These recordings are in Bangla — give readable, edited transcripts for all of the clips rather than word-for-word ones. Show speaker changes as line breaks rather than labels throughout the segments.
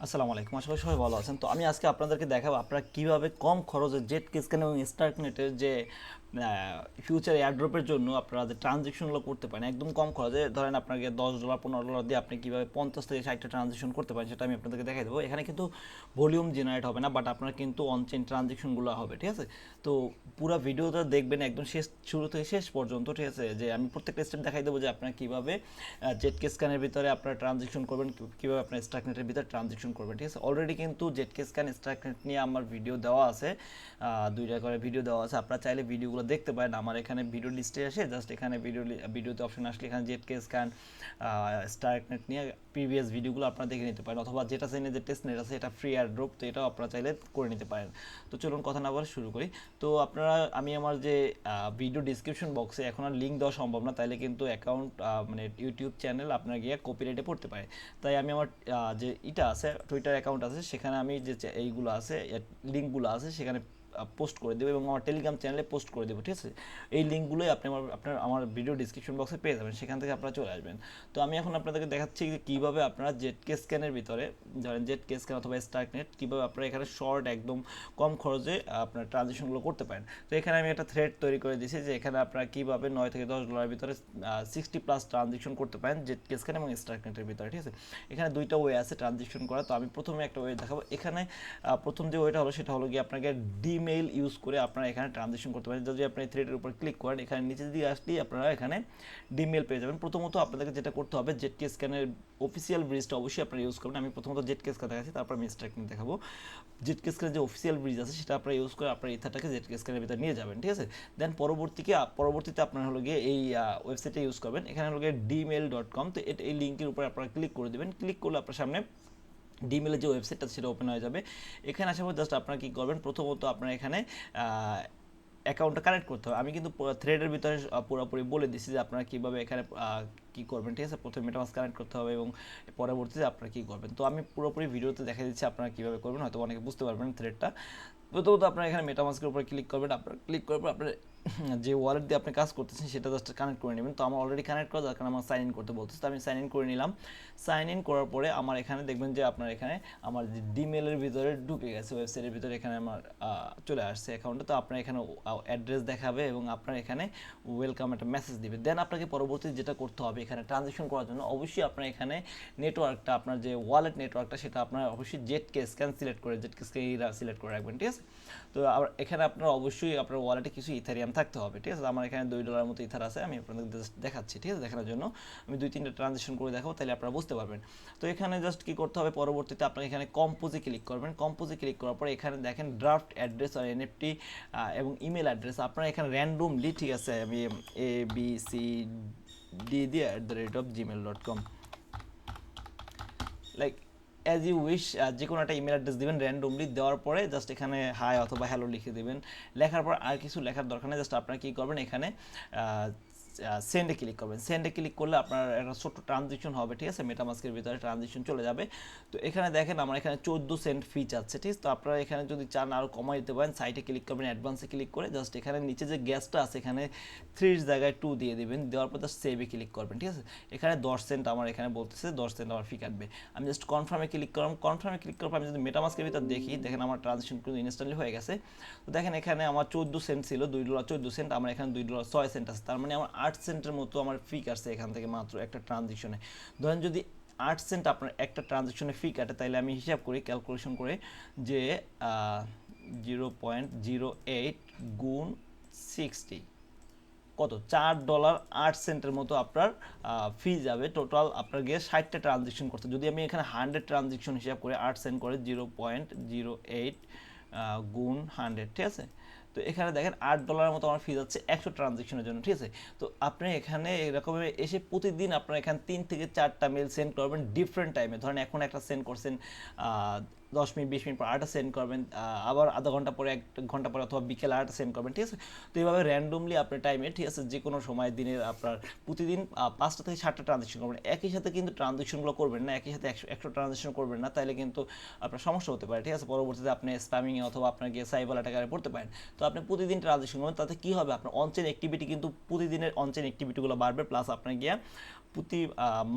আসসালামু আলাইকুম, আশা করি সবাই ভালো আছেন। তো আমি আজকে আপনাদেরকে দেখাবো আপনারা কীভাবে কম খরচে zkScan এবং স্টার্কনেটের যে ফিউচার এয়ারড্রপের জন্য আপনারা যে ট্রানজেকশনগুলো করতে পারেন একদম কম খরচে। ধরেন আপনাকে $10 $15 দিয়ে আপনি কীভাবে 50 থেকে 60টা ট্রানজেকশন করতে পারেন সেটা আমি আপনাদেরকে দেখাই দেবো। এখানে কিন্তু ভলিউম জেনারেট হবে না, বাট আপনার কিন্তু অনচেন ট্রানজেকশনগুলো হবে, ঠিক আছে? তো পুরো ভিডিওটা দেখবেন একদম শেষ, শুরু থেকে শেষ পর্যন্ত, ঠিক আছে? যে আমি প্রত্যেকটা স্টেপ দেখাই দেবো যে আপনারা কীভাবে zkScan-এর ভিতরে আপনারা ট্রানজেকশন করবেন, কীভাবে আপনার স্টার্কনেটের ভিতরে ট্রানজেকশন করবেন, ঠিক আছে? অলরেডি কিন্তু zkScan স্টার্কনেট নিয়ে আমার ভিডিও দেওয়া আছে, দুইটা করে ভিডিও দেওয়া আছে। আপনারা চাইলে ভিডিওগুলো দেখতে পারেন, আমার এখানে ভিডিও লিস্টে আসে, জাস্ট এখানে ভিডিওতে অপশন আসলে এখানে zkScan স্টার্কনেট নিয়ে প্রিভিয়াস ভিডিওগুলো আপনারা দেখে নিতে পারেন, অথবা যেটা চাইলে যে টেস্টনেট আছে এটা ফ্রি এয়ারড্রপ, তো এটাও আপনারা চাইলে করে নিতে পারেন। তো চলুন কথা না বলে শুরু করি। তো আপনারা, আমি আমার যে ভিডিও ডিসক্রিপশন বক্সে এখন আর লিঙ্ক দেওয়া সম্ভব না, তাইলে কিন্তু অ্যাকাউন্ট মানে ইউটিউব চ্যানেল আপনার গিয়ে কপিরাইটে পড়তে পারে। তাই আমি আমার যে এটা আছে টুইটার অ্যাকাউন্ট আছে, সেখানে আমি যে এইগুলো আছে লিঙ্কগুলো আছে সেখানে পোস্ট করে দেবো, এবং আমার টেলিগ্রাম চ্যানেলে পোস্ট করে দেবো, ঠিক আছে? এই লিঙ্কগুলোই আপনি আমার ভিডিও ডিসক্রিপশন বক্সে পেয়ে যাবেন, সেখান থেকে আপনারা চলে আসবেন। তো আমি এখন আপনাদেরকে দেখাচ্ছি যে কীভাবে আপনারা zkScan-এর ভিতরে, ধরেন zkScan অথবা স্টার্কনেট, কীভাবে আপনারা এখানে শর্ট একদম কম খরচে আপনার ট্রানজেকশনগুলো করতে পারেন। তো এখানে আমি একটা থ্রেড তৈরি করে দিয়েছি যে এখানে আপনারা কীভাবে $9 থেকে $10 ভিতরে 60+ ট্রানজেকশন করতে পারেন zkScan এবং স্টার্কনেটের ভিতরে, ঠিক আছে? এখানে দুইটা ওয়ে আছে ট্রানজেকশন করা। তো আমি প্রথমে একটা ওয়ে দেখাবো। এখানে প্রথম যে ওয়েটা হলো সেটা হলো গিয়ে আপনাকে ডিমেইল ইউজ করে আপনারা এখানে ট্রানজেকশন করতে পারেন। যদি আপনি থ্রেডের উপর ক্লিক করেন, এখানে নিচে দিকে আসলেই আপনারা এখানে ডিমেইল পেয়ে যাবেন। প্রথমত আপনাদেরকে যেটা করতে হবে, zkScan-এর অফিসিয়াল ব্রিজটা অবশ্যই আপনারা ইউজ করবেন। আমি প্রথমত zkScan দেখাচ্ছি, তারপর আমি স্টার্কনেট দেখাবো। zkScan-এর যে অফিসিয়াল ব্রিজ আছে সেটা আপনারা ইউজ করে আপনার ইথারটাকে zkScan-এর ভিতরে নিয়ে যাবেন, ঠিক আছে? দেন পরবর্তীতে আপনারা হলো গিয়ে এই ওয়েবসাইটে ইউজ করবেন। এখানে হলো গিয়ে dmail.com। তো এই লিঙ্কের উপরে আপনারা ক্লিক করে দেবেন। ক্লিক করলে আপনার সামনে ডিমেলের যে ওয়েবসাইটটা সেটা ওপেন হয়ে যাবে। এখানে আসার পর জাস্ট আপনারা কী করবেন, প্রথমত আপনারা এখানে অ্যাকাউন্টটা কানেক্ট করতে হবে। আমি কিন্তু থ্রেডের ভিতরে পুরোপুরি বলে দিচ্ছি যে আপনারা কীভাবে এখানে কী করবেন, ঠিক আছে? প্রথমে মেটামাস্ক কানেক্ট করতে হবে এবং পরবর্তীতে আপনারা কী করবেন। তো আমি পুরোপুরি ভিডিওতে দেখা দিচ্ছি আপনারা কীভাবে করবেন, হয়তো অনেকে বুঝতে পারবেন থ্রেডটা। প্রথমত আপনারা এখানে মেটামাস্কের উপরে ক্লিক করবেন। আপনারা ক্লিক করার পর আপনার যে ওয়ালেট দিয়ে আপনি কাজ করতেছেন সেটা জাস্ট কানেক্ট করে নেবেন। তো আমার অলরেডি কানেক্ট করা, যার কারণে আমার সাইন ইন করতে বলতেছে। তো আমি সাইন ইন করে নিলাম। সাইন ইন করার পরে আমার এখানে দেখবেন যে আপনার এখানে আমার যে ডিমেলের ভিতরে ঢুকে গেছে, ওয়েবসাইটের ভিতরে এখানে আমার চলে আসছে অ্যাকাউন্টে। তো আপনার এখানে অ্যাড্রেস দেখাবে এবং আপনার এখানে ওয়েলকাম একটা মেসেজ দিবে। দেন আপনাকে পরবর্তীতে যেটা করতে হবে, এখানে ট্রানজেকশন করার জন্য অবশ্যই আপনার এখানে নেটওয়ার্কটা, আপনার যে ওয়ালেট নেটওয়ার্কটা সেটা আপনার অবশ্যই zkScan সিলেক্ট করে সিলেক্ট করে রাখবেন, ঠিক আছে? তো এখানে আপনার অবশ্যই আপনার ওয়ালেটে কিছু ইথারিয়াম থাকতে হবে, ঠিক আছে? আমার এখানে $2 মতো ইথার আছে, আমি আপনাদের দেখাচ্ছি, ঠিক আছে? দেখানোর জন্য আমি 2-3টা ট্রানজেকশন করে দেখাবো, তাহলে আপনারা বুঝতে পারবেন। তো এখানে জাস্ট কী করতে হবে, পরবর্তীতে আপনাকে এখানে কম্পোজে ক্লিক করবেন। কম্পোজে ক্লিক করার পরে এখানে দেখেন ড্রাফট অ্যাড্রেস আর এনএফটি এবং ইমেল অ্যাড্রেস আপনারা এখানে র্যান্ডমলি, ঠিক আছে? আমি ABCD দিয়ে @gmail.com, like as you wish, যে কোনো একটা ইমেল অ্যাড্রেস দেবেন র্যান্ডমলি। দেওয়ার পরে জাস্ট এখানে হাই অথবা হ্যালো লিখে দেবেন। লেখার পর আর কিছু লেখার দরকার নেই, জাস্ট আপনারা কী করবেন, এখানে সেন্ডে ক্লিক করবেন। সেন্ডে ক্লিক করলে আপনার একটা ছোট্ট ট্রানজেকশন হবে, ঠিক আছে? মেটামাস্কের ভিতরে ট্রানজেকশন চলে যাবে। তো এখানে দেখেন আমার এখানে 14 সেন্ট ফি চাচ্ছে, ঠিক আছে? তো আপনারা এখানে যদি চান আরও কমাই দিতে পারেন, সাইটে ক্লিক করবেন, অ্যাডভান্সে ক্লিক করে জাস্ট এখানে নিচে যে গ্যাসটা আছে এখানে 3 জায়গায় 2 দিয়ে দেবেন। দেওয়ার পর জাস্ট সেভে ক্লিক করবেন, ঠিক আছে? এখানে 10 সেন্ট আমার এখানে বলতেছে 10 সেন্ট আমার ফি কাটবে। আমি জাস্ট কনফার্মে ক্লিক করলাম। কনফার্মে ক্লিক করার পর আমি যদি মেটামাস্কের ভিতর দেখি, দেখেন আমার ট্রানজেকশন কিন্তু ইনস্ট্যান্টলি হয়ে গেছে। তো দেখেন এখানে আমার 14 সেন্ট ছিল, $2.14, আমার এখানে $2.06 আছে। তার মানে আমার 8 সেন্টের মতো আমার ফি কাটছে এখান থেকে মাত্র একটা ট্রানজেকশনে। ধরেন যদি 8 সেন্ট আপনার একটা ট্রানজেকশনে ফি কাটে, তাইলে আমি হিসাব করি, ক্যালকুলেশন করে, যে 0.08 গুণ 60 কত, $4.08 মতো আপনার ফি যাবে টোটাল আপনার গিয়ে 60টা ট্রানজেকশন করতে। যদি আমি এখানে 100 ট্রানজেকশন হিসাব করে 8 সেন্ট করে 0.08 গুণ 100, ঠিক আছে? তো এখানে দেখেন $8 মতো আমার ফি যাচ্ছে 100 ট্রানজেকশনের জন্য, ঠিক আছে? তো আপনি এখানে এরকম এসে প্রতিদিন আপনার এখানে 3 থেকে 4টা মেল সেন্ড করবেন ডিফারেন্ট টাইমে। ধরেন এখন একটা সেন্ড করছেন 10 মিনিট 20 মিনিট পর আরেকটা সেন্ড করবেন, আবার আধা ঘন্টা পরে 1 ঘন্টা পরে অথবা বিকেলে আরেকটা সেন্ড করবেন, ঠিক আছে? তো এইভাবে র্যান্ডমলি আপনার টাইমে, ঠিক আছে, যে কোনো সময় দিনের আপনার প্রতিদিন 5টা থেকে 7টা ট্রানজেকশন করবেন। একই সাথে কিন্তু ট্রানজেকশনগুলো করবেন না, একই সাথে 100 ট্রানজেকশন করবেন না, তাহলে কিন্তু আপনার সমস্যা হতে পারে, ঠিক আছে? পরবর্তীতে আপনি স্প্যামিংয়ে অথবা আপনার গিয়ে সাইবার অ্যাটাকারে পড়তে পারেন। তো আপনি প্রতিদিন ট্রানজেকশন করবেন, তাতে কী হবে, আপনার অনচেন অ্যাক্টিভিটি কিন্তু প্রতিদিনের অনচেন অ্যাক্টিভিটিগুলো বাড়বে, প্লাস আপনার গিয়ে প্রতি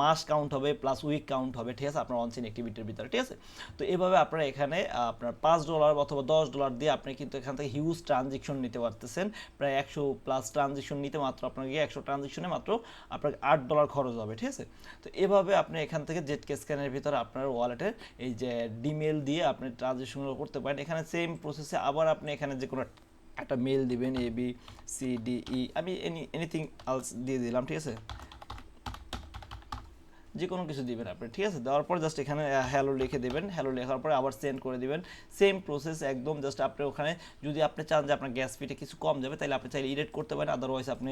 মাস কাউন্ট হবে প্লাস উইক কাউন্ট হবে, ঠিক আছে, আপনার অনচেইন অ্যাক্টিভিটির ভিতরে, ঠিক আছে। তো এভাবে আপনারা এখানে আপনার $5 অথবা $10 দিয়ে আপনি কিন্তু এখান থেকে হিউজ ট্রানজেকশন নিতে পারতেছেন। প্রায় 100+ ট্রানজেকশন নিতে মাত্র আপনাকে 100 ট্রানজেকশনে মাত্র আপনার $8 খরচ হবে, ঠিক আছে। তো এভাবে আপনি এখান থেকে zkSync ভিতরে আপনার ওয়ালেটের এই যে ডিমেল দিয়ে আপনি ট্রানজেকশনগুলো করতে পারেন। এখানে সেম প্রসেসে আবার আপনি এখানে যে কোনো একটা মেল দিবেন, ABCDE, আমি এনিথিং এলস দিয়ে দিলাম, ঠিক আছে, যে কোনো কিছু দিবেন আপনি, ঠিক আছে। দেওয়ার পর জাস্ট এখানে হ্যালো লিখে দেবেন, হ্যালো লেখার পরে আবার সেন্ড করে দিবেন। সেম প্রসেস একদম, জাস্ট আপনি ওখানে যদি আপনি চান যে আপনার গ্যাস ফিটা কিছু কম যাবে তাহলে আপনি চাইলে ইরেট করতে পারেন, আদারওয়াইজ আপনি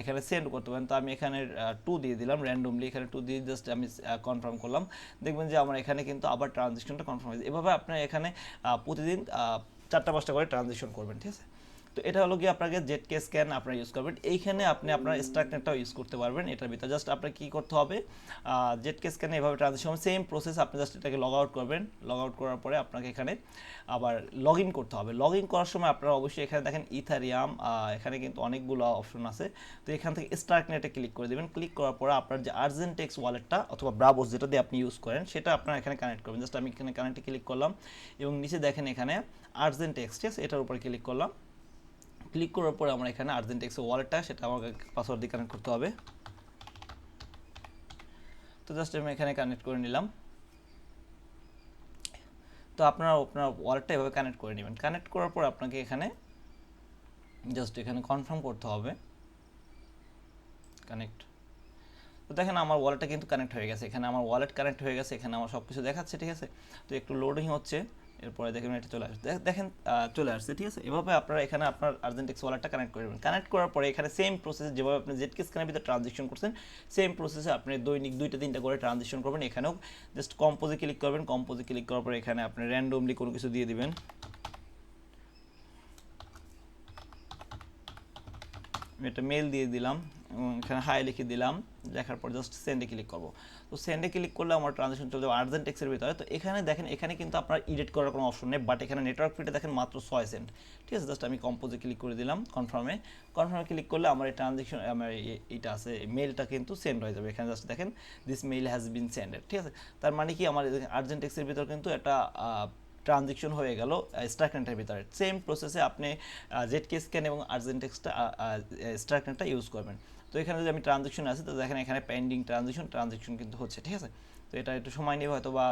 এখানে সেন্ড করতে পারেন। তো আমি এখানে 2 দিয়ে দিলাম র্যান্ডমলি, এখানে 2 দিয়ে জাস্ট আমি কনফার্ম করলাম। দেখবেন যে আমার এখানে কিন্তু আবার ট্রানজেকশনটা কনফার্ম হয়েছে। এভাবে আপনার এখানে প্রতিদিন 4টা-5টা করে ট্রানজেকশন করবেন, ঠিক আছে। তো এটা হলো কি আপনাকে zkSync আপনারা ইউজ করবেন। এইখানে আপনি আপনার স্টার্কনেটটাও ইউজ করতে পারবেন এটার ভিতরে। জাস্ট আপনার কি করতে হবে, zkSync এভাবে ট্রানজেকশন সেম প্রসেস, আপনি জাস্ট এটাকে লগ আউট করবেন। লগ আউট করার পরে আপনাকে এখানে আবার লগ ইন করতে হবে। লগ ইন করার সময় আপনারা অবশ্যই এখানে দেখেন ইথারিয়াম, এখানে কিন্তু অনেকগুলো অপশন আছে। তো এখান থেকে স্টার্কনেটে ক্লিক করে দেবেন। ক্লিক করার পরে আপনার যে আর্জেন্টেক্স ওয়ালেটটা অথবা ব্রাভোস যেটা দিয়ে আপনি ইউজ করেন সেটা আপনারা এখানে কানেক্ট করবেন। জাস্ট আমি এখানে কানেক্টে ক্লিক করলাম এবং নিচে দেখেন এখানে আর্জেন্টেক্স, ঠিক আছে, এটার উপরে ক্লিক করলাম। ক্লিক করার পরে আমরা এখানে আর্জেন্টেক্স ওয়ালেটটা সেটা আমাকে পাসওয়ার্ড দিয়ে কানেক্ট করতে হবে। তো জাস্ট আমি এখানে কানেক্ট করে নিলাম। তো আপনারা আপনার ওয়ালেটটা এভাবে কানেক্ট করে নেবেন। কানেক্ট করার পর আপনাকে এখানে জাস্ট এখানে কনফার্ম করতে হবে কানেক্ট। তো দেখেন আমার ওয়ালেটটা কিন্তু কানেক্ট হয়ে গেছে, এখানে আমার ওয়ালেট কানেক্ট হয়ে গেছে, এখানে আমার সব কিছু দেখাচ্ছে, ঠিক আছে। তো একটু লোডিং হচ্ছে, এরপরে দেখেন এটা চলে আসছে, দেখেন চলে আসছে, ঠিক আছে। এভাবে আপনারা এখানে আপনার আর্জেন্টেক্স ওয়ালেটটা কানেক্ট করে দেবেন। কানেক্ট করার পরে এখানে সেম প্রসেস যেভাবে আপনি zkSync ভিতরে ট্রানজেকশন করছেন সেম প্রসেসে আপনি দৈনিক 2টা-3টা করে ট্রানজেকশন করবেন। এখানেও জাস্ট কম্পোজে ক্লিক করবেন। কম্পোজে ক্লিক করার পরে এখানে আপনি র্যান্ডমলি কোনো কিছু দিয়ে দিবেন। আমি একটা মেল দিয়ে দিলাম এবং এখানে হাই লিখে দিলাম। লেখার পর জাস্ট সেন্ডে ক্লিক করব। তো সেন্ডে ক্লিক করলে আমার ট্রানজেকশন চলে যাবে আর্জেন্টেক্সের ভিতরে। তো এখানে দেখেন এখানে কিন্তু আপনার এডিট করার কোনো অপশন নেই, বাট এখানে নেটওয়ার্ক ফিটা দেখেন মাত্র 6 সেন্ট, ঠিক আছে। জাস্ট আমি কম্পোজে ক্লিক করে দিলাম, কনফার্মে ক্লিক করলে আমার এই ট্রানজেকশন আমার এইটা আছে মেলটা কিন্তু সেন্ড হয়ে যাবে। এখানে জাস্ট দেখেন দিস মেইল হ্যাজ বিন সেন্ডেড, ঠিক আছে। তার মানে কি আমার আর্জেন্টেক্সের ভিতর কিন্তু একটা ট্রানজেকশন হয়ে গেল স্টার্কনেটের ভিতরে। সেম প্রসেসে আপনি zkSync এবং আর্জেন্টেক্সটা স্টার্কনেটটা ইউজ করবেন। তো এখানে যদি আমি ট্রানজেকশন আছে তো দেখেন এখানে পেন্ডিং ট্রানজেকশন কিন্তু হচ্ছে, ঠিক আছে। তো এটা একটু সময় নেবে, হয়তো বা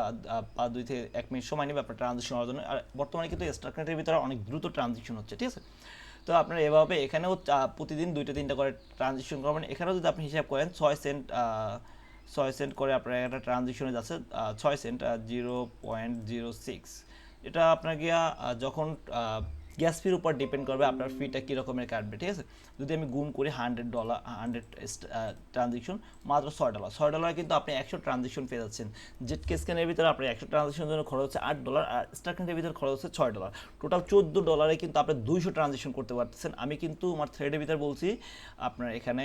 2 থেকে 1 মিনিট সময় নেবে আপনার ট্রানজেকশন হওয়ার জন্য। আর বর্তমানে কিন্তু স্টার্কনেটের ভিতরে অনেক দ্রুত ট্রানজেকশন হচ্ছে, ঠিক আছে। তো আপনারা এভাবে এখানেও প্রতিদিন 2টা-3টা করে ট্রানজেকশন করবেন। এখানেও যদি আপনি হিসাব করেন 6 সেন্ট করে আপনার একটা ট্রানজেকশনে যাচ্ছে 6 সেন্ট 0.06। এটা আপনার গিয়া যখন গ্যাস ফির উপর ডিপেন্ড করবে আপনার ফিটা কী রকমের কাটবে, ঠিক আছে। যদি আমি গুণ করি $100 ট্রানজেকশন মাত্র $6 কিন্তু আপনি 100 ট্রানজেকশন পেয়ে যাচ্ছেন। zkSync ভিতরে আপনার 100 ট্রানজেকশনের জন্য খরচ হচ্ছে $8 আর স্টার্কনেটের ভিতরে খরচ হচ্ছে $6। টোটাল $14 কিন্তু আপনি 200 ট্রানজেকশন করতে পারতেছেন। আমি কিন্তু আমার থ্রেডের ভিতরে বলছি আপনার এখানে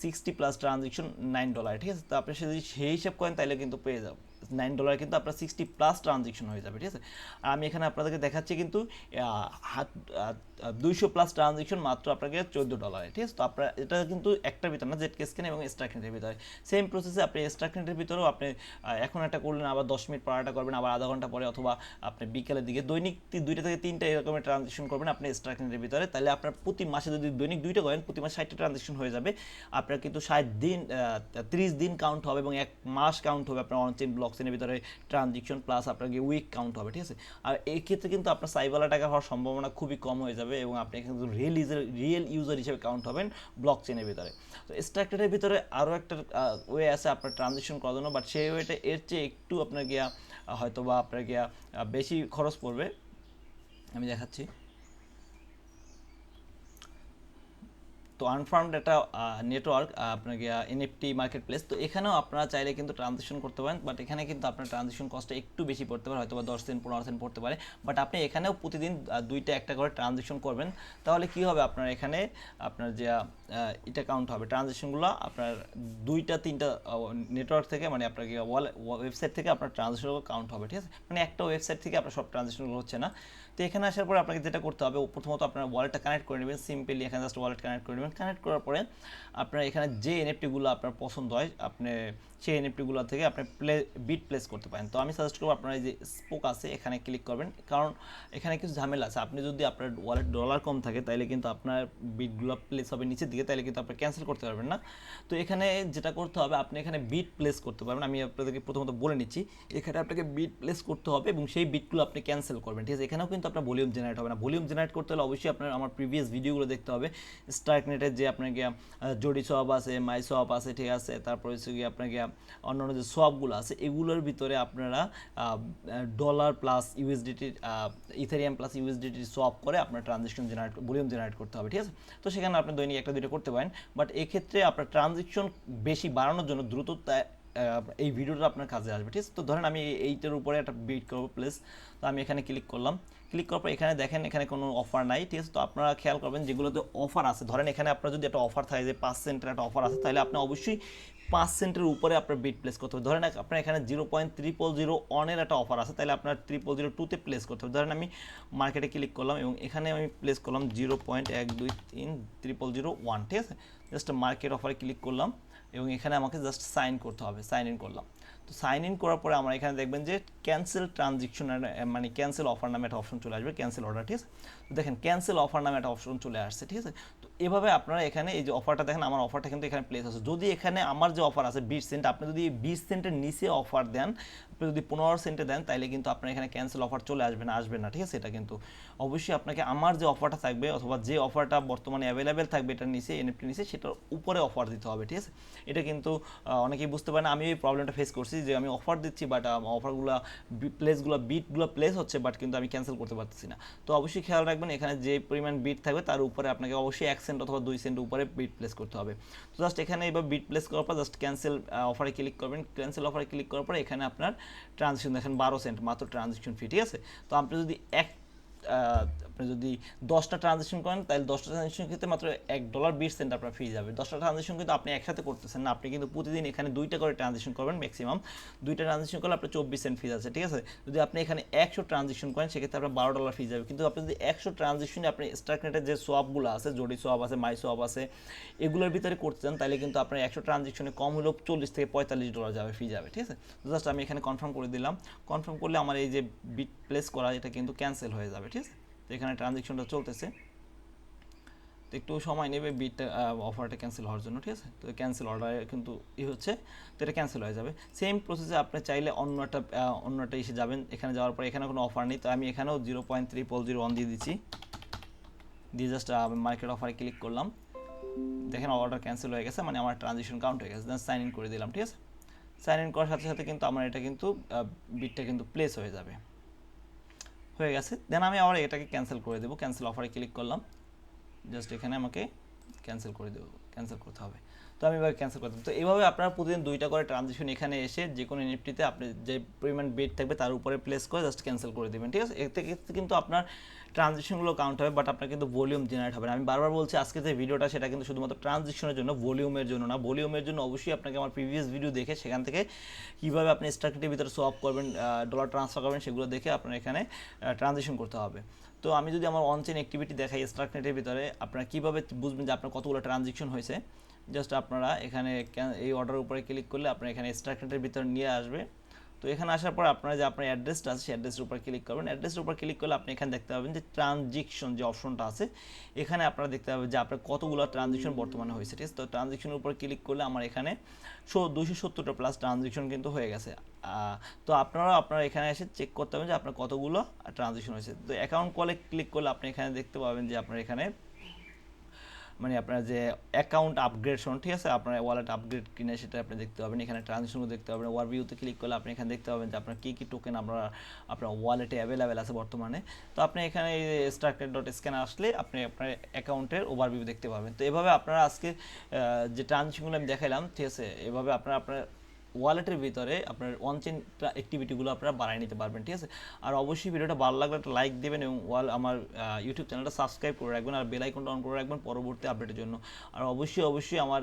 60+ ট্রানজেকশন $9, ঠিক আছে। তো আপনি যদি সেই হিসাব করেন তাহলে কিন্তু পেয়ে যাবেন $9 কিন্তু আপনার 60+ ট্রানজেকশন হয়ে যাবে, ঠিক আছে। আর আমি এখানে আপনাদেরকে দেখাচ্ছি কিন্তু 200+ ট্রানজেকশন মাত্র আপনাকে $14, ঠিক আছে। তো আপনার এটা কিন্তু একটার ভিতরে না, zkSync এবং স্টার্কনেটের ভিতরে সেম প্রসেসে আপনি স্টার্কনেটের ভিতরেও আপনি এখন একটা করলেন, আবার 10 মিনিট পর একটা করবেন, আবার আধা ঘন্টা পরে, অথবা আপনি বিকেলের দিকে দৈনিক 2টা থেকে 3টা এরকমের ট্রানজেকশন করবেন আপনি স্টার্কনেটের ভিতরে। তাহলে আপনার প্রতি মাসে যদি দৈনিক 2টা করেন প্রতি মাসে 60টা ট্রানজেকশন হয়ে যাবে। আপনার কিন্তু 30 দিন কাউন্ট হবে এবং 1 মাস কাউন্ট হবে আপনার অনচেইন ব্লকচেনের ভিতরে ট্রানজেকশন, প্লাস আপনার উইক কাউন্ট হবে, ঠিক আছে। আর এই ক্ষেত্রে কিন্তু আপনার সাইবালা টাকা হওয়ার সম্ভাবনা খুবই কম হয়ে যাবে এবং আপনি কিন্তু রিয়েল ইউজার হিসেবে কাউন্ট হবেন ব্লকচেনের ভিতরে। তো স্টার্কনেটের ভিতরে আরও একটা ওয়ে আছে আপনার ট্রানজেকশন করার জন্য, বাট সেই ওয়েটা এর চেয়ে একটু আপনার গিয়া হয়তো বা আপনার গিয়া বেশি খরচ পড়বে। আমি দেখাচ্ছি। তো আনফার্মড একটা নেটওয়ার্ক আপনার গিয়া এনএফটি মার্কেট প্লেস। তো এখানেও আপনারা চাইলে কিন্তু ট্রানজেকশন করতে পারেন, বাট এখানে কিন্তু আপনার ট্রানজেকশন কস্টটা একটু বেশি পড়তে পারে, হয়তো বা 10 সেন্ট 15 সেন্ট পড়তে পারে। বাট আপনি এখানেও প্রতিদিন 2টা একটা করে ট্রানজেকশন করবেন, তাহলে কি হবে আপনার এখানে আপনার যে এটা কাউন্ট হবে, ট্রানজ্যাকশনগুলো আপনার 2টা 3টা নেটওয়ার্ক থেকে মানে আপনার কি ওয়েবসাইট থেকে আপনার ট্রানজ্যাকশনগুলো কাউন্ট হবে, ঠিক আছে? মানে একটা ওয়েবসাইট থেকে আপনার সব ট্রানজ্যাকশনগুলো হচ্ছে না। তো এখানে আসার পরে আপনাকে যেটা করতে হবে, প্রথমত আপনার ওয়ালেটটা কানেক্ট করে নেবেন, সিম্পলি এখানে জাস্ট ওয়ালেট কানেক্ট করে নেবেন। কানেক্ট করার পরে আপনার এখানে যে এনএফটিগুলো আপনার পছন্দ হয় আপনি সেই এনএফটিগুলো থেকে আপনি বিট প্লেস করতে পারেন। তো আমি সাজেস্ট করবো আপনার এই যে স্পোক আছে এখানে ক্লিক করবেন, কারণ এখানে কিছু ঝামেলা আছে। আপনি যদি আপনার ওয়ালেট ডলার কম থাকে তাহলে কিন্তু আপনার বিটগুলো প্লেস হবে নিচের দিকে, তাহলে কিন্তু আপনি ক্যান্সেল করতে পারবেন না। তো এখানে যেটা করতে হবে, আপনি এখানে বিট প্লেস করতে পারবেন। আমি আপনাদেরকে প্রথমত বলে নিচ্ছি, এখানে আপনাকে বিট প্লেস করতে হবে এবং সেই বিটগুলো আপনি ক্যান্সেল করবেন, ঠিক আছে? এখানেও কিন্তু আপনার ভলিউম জেনারেট হবে না। ভলিউম জেনারেট করতে হলে অবশ্যই আপনার আমার প্রিভিয়াস ভিডিওগুলো দেখতে হবে। স্টার্কনেটের যে আপনাকে জোডি সোয়াপ আছে, মাই সোয়াপ আছে, ঠিক আছে? তারপরে হচ্ছে গিয়ে আপনাকে অন্যান্য যে সোয়াপগুলো আছে এগুলোর ভিতরে আপনারা dollar plus USDT, Ethereum plus USDT swap করে আপনার ট্রানজ্যাকশন জেনারেট, ভলিউম জেনারেট করতে হবে, ঠিক আছে? তো সেখানে আপনি দৈনিক একটা দুইটা করতে পারেন, বাট এক্ষেত্রে আপনার ট্রানজ্যাকশন বেশি বাড়ানোর জন্য দ্রুত এই ভিডিওটা আপনার কাজে আসবে, ঠিক আছে? তো ধরেন আমি এইটার উপরে একটা বিট করবো প্লেস, তো আমি এখানে ক্লিক করলাম। ক্লিক করার পর এখানে দেখেন এখানে কোনো অফার নাই, ঠিক আছে? তো আপনারা খেয়াল করবেন যেগুলোতে অফার আছে, ধরেন এখানে আপনার যদি একটা অফার থাকে যে 5 সেন্টের একটা অফার আছে, তাহলে আপনি অবশ্যই 5 সেন্টের উপরে আপনার বিট প্লেস করতে হবে। ধরেন আপনার এখানে 0.000 একটা অফার আছে, তাহলে আপনার 0002তে প্লেস করতে হবে। ধরেন আমি মার্কেটে ক্লিক করলাম এবং এখানে আমি প্লেস করলাম 0.1230001, ঠিক আছে? জাস্ট মার্কেট অফারে ক্লিক করলাম এবং এখানে আমাকে জাস্ট সাইন করতে হবে, সাইন ইন করলাম। তো সাইন ইন করার পরে আমরা এখানে দেখবেন যে ক্যান্সেল ট্রানজ্যাকশন মানে ক্যান্সেল অফার নামে একটা অপশন চলে আসবে, ক্যান্সেল অর্ডার, ঠিক আছে? তো দেখেন ক্যান্সেল অফার নামে একটা অপশন চলে আসছে, ঠিক আছে? তো এভাবে আপনারা এখানে এই যে অফারটা দেখেন, আমার অফারটা কিন্তু এখানে প্লেস আছে। যদি এখানে আমার যে অফার আছে 20 সেন্ট, আপনি যদি 20 সেন্টের নিচে অফার দেন, আপনি যদি 15 সেন্টে দেন, তাহলে কিন্তু আপনার এখানে ক্যান্সেল অফার চলে আসবে না, ঠিক আছে? এটা কিন্তু অবশ্যই আপনাকে আমার যে অফারটা থাকবে অথবা যে অফারটা বর্তমানে অ্যাভেলেবেল থাকবে এটার নিচে, এনএফটি নিচে, সেটার উপরে অফার দিতে হবে, ঠিক আছে? এটা কিন্তু অনেকেই বুঝতে পারে না। আমি এই প্রবলেমটা ফেস করছি যে আমি অফার দিচ্ছি বাট অফারগুলো বিটগুলো প্লেস হচ্ছে বাট কিন্তু আমি ক্যান্সেল করতে পারতেছি না। তো অবশ্যই খেয়াল রাখবেন এখানে যে পরিমাণ বিট থাকবে তার উপরে আপনাকে অবশ্যই 1 সেন্ট অথবা 2 সেন্ট উপরে বিট প্লেস করতে হবে। তো জাস্ট এখানে এবার বিট প্লেস করার পর জাস্ট ক্যান্সেল অফারে ক্লিক করবেন। ক্যান্সেল অফারে ক্লিক করার পর এখানে আপনার ট্রানজ্যাকশন দেখেন 12 সেন্ট মাত্র ট্রানজ্যাকশন ফি, ঠিক আছে? তো আপনি যদি আপনি যদি 10টা ট্রানজ্যাকশন করেন তাহলে 10টা ট্রানজ্যাকশন ক্ষেত্রে মাত্র $1.20 আপনার ফি যাবে। 10টা ট্রানজ্যাকশন কিন্তু আপনি একসাথে করতেছেন না, আপনি কিন্তু প্রতিদিন এখানে 2টা করে ট্রানজ্যাকশন করবেন, ম্যাক্সিমাম 2টা ট্রানজ্যাকশন করলে আপনার 24 সেন্ট ফি আছে, ঠিক আছে? যদি আপনি এখানে 100 ট্রানজ্যাকশন করেন সেক্ষেত্রে আপনার $12 ফি যাবে। কিন্তু আপনি যদি 100 ট্রানজ্যাকশনে আপনি স্টার্কনেটের যে সোয়াপগুলো আছে, জোডি সোয়াপ আছে, মাই সোয়াপ আছে, এগুলোর ভিতরে করতে চান তাহলে কিন্তু আপনার 100 ট্রানজ্যাকশনে কম হলেও $40 থেকে $45 যাবে, ফি যাবে, ঠিক আছে? জাস্ট আমি এখানে কনফার্ম করে দিলাম। কনফার্ম করলে আমার এই যে বিট প্লেস করা এটা কিন্তু ক্যান্সেল হয়ে যাবে, ঠিক আছে? তো এখানে ট্রানজ্যাকশনটা চলতেছে, তো একটু সময় নেবে বিটটা অফারটা ক্যান্সেল হওয়ার জন্য, ঠিক আছে? তো ক্যান্সেল অর্ডার কিন্তু হচ্ছে, তো এটা ক্যান্সেল হয়ে যাবে। সেম প্রসেসে আপনি চাইলে অন্য একটা এসে যাবেন, এখানে যাওয়ার পর এখানে কোনো অফার নেই, তো আমি এখানেও 0.3001 দিয়ে দিচ্ছি, দিয়ে জাস্ট মার্কেট অফারে ক্লিক করলাম। দেখেন অর্ডার ক্যান্সেল হয়ে গেছে, মানে আমার ট্রানজ্যাকশন কাউন্ট হয়ে গেছে। দেন সাইন ইন করে দিলাম, ঠিক আছে? সাইন ইন করার সাথে সাথে কিন্তু আমার এটা কিন্তু বিটটা কিন্তু প্লেস হয়ে যাবে, হয়ে গেছে। দেন আমি আবার এটাকে ক্যান্সেল করে দেবো, ক্যান্সেল অফারে ক্লিক করলাম, জাস্ট এখানে আমাকে ক্যান্সেল করে দেবো, ক্যান্সেল করতে হবে। তো আমি এবার ক্যান্সেল করতে, তো এইভাবে আপনারা প্রতিদিন 2টা করে ট্রানজ্যাকশন এখানে এসে যে কোনো এনএফটিতে আপনি যে পরিমাণ বিট থাকবে তার উপরে প্লেস করে জাস্ট ক্যান্সেল করে দেবেন, ঠিক আছে? এতে কিন্তু আপনার ট্রানজ্যাকশনগুলো কাউন্ট হবে বাট আপনার কিন্তু ভলিউম জেনারেট হবে না। আমি বারবার বলছি আজকে যে ভিডিওটা সেটা কিন্তু শুধুমাত্র ট্রানজ্যাকশনের জন্য, ভলিউমের জন্য না। ভলিউমের জন্য অবশ্যই আপনাকে আমার প্রিভিয়াস ভিডিও দেখে সেখান থেকে কীভাবে আপনি স্টার্কনেটের ভিতরে সোয়াপ করবেন, ডলার ট্রান্সফার করবেন, সেগুলো দেখে আপনার এখানে ট্রানজ্যাকশন করতে হবে। তো আমি যদি আমার অনচেন অ্যাক্টিভিটি দেখাই স্টার্কনেটের ভিতরে, আপনারা কীভাবে বুঝবেন যে আপনার কতগুলো ট্রানজ্যাকশন হয়েছে, জাস্ট আপনারা এখানে এই অর্ডারের উপরে ক্লিক করলে আপনার এখানে স্টার্কনেটের ভিতরে নিয়ে আসবে। তো এখানে আসার পর আপনারা যে আপনার অ্যাড্রেসটা আছে সেই অ্যাড্রেসের উপর ক্লিক করবেন। অ্যাড্রেসের উপর ক্লিক করলে আপনি এখানে দেখতে পাবেন যে ট্রানজ্যাকশন যে অপশনটা আছে, এখানে আপনারা দেখতে পাবেন যে আপনার কতগুলো ট্রানজ্যাকশন বর্তমানে হয়েছে, ঠিক আছে? তো ট্রানজ্যাকশনের উপর ক্লিক করলে আমার এখানে 270টা প্লাস ট্রানজ্যাকশন কিন্তু হয়ে গেছে। তো আপনারা এখানে এসে চেক করতে হবে যে আপনার কতগুলো ট্রানজ্যাকশন হয়েছে। তো অ্যাকাউন্ট কলে ক্লিক করলে আপনি এখানে দেখতে পাবেন যে আপনার এখানে মানে আপনার যে অ্যাকাউন্ট আপগ্রেডশন, ঠিক আছে? আপনার ওয়ালেট আপগ্রেড কিনা সেটা আপনি দেখতে পাবেন, এখানে ট্রানজ্যাকশনগুলো দেখতে পাবেন। ওভারভিউতে ক্লিক করলে আপনি এখানে দেখতে পাবেন যে আপনার কী কী টোকেন আপনার ওয়ালেটে অ্যাভেলেবেল আছে বর্তমানে। তো আপনি এখানে starknet.scan আসলে আপনি আপনার অ্যাকাউন্টের ওভারভিউ দেখতে পাবেন। তো এভাবে আপনারা আজকে যে ট্রানজ্যাকশনগুলো আমি দেখাইলাম, ঠিক আছে, এভাবে আপনার ওয়ালেটের ভিতরে আপনার অন চেইন অ্যাক্টিভিটিগুলো আপনারা বাড়ায় নিতে পারবেন, ঠিক আছে। আর অবশ্যই ভিডিওটা ভালো লাগলে একটা লাইক দেবেন এবং আমার ইউটিউব চ্যানেলটা সাবস্ক্রাইব করে রাখবেন আর বেল আইকনটা অন করে রাখবেন পরবর্তী আপডেটের জন্য। আর অবশ্যই আমার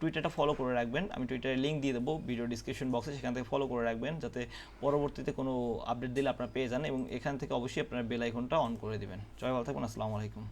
টুইটারটা ফলো করে রাখবেন, আমি টুইটারে লিঙ্ক দিয়ে দেবো ভিডিও ডিসক্রিপশন বক্সে, সেখান থেকে ফলো করে রাখবেন যাতে পরবর্তীতে কোনো আপডেট দিলে আপনারা পেয়ে যান, এবং এখান থেকে অবশ্যই আপনারা বেল আইকনটা অন করে দেবেন। সবাই ভালো থাকবেন, আসসালামু আলাইকুম।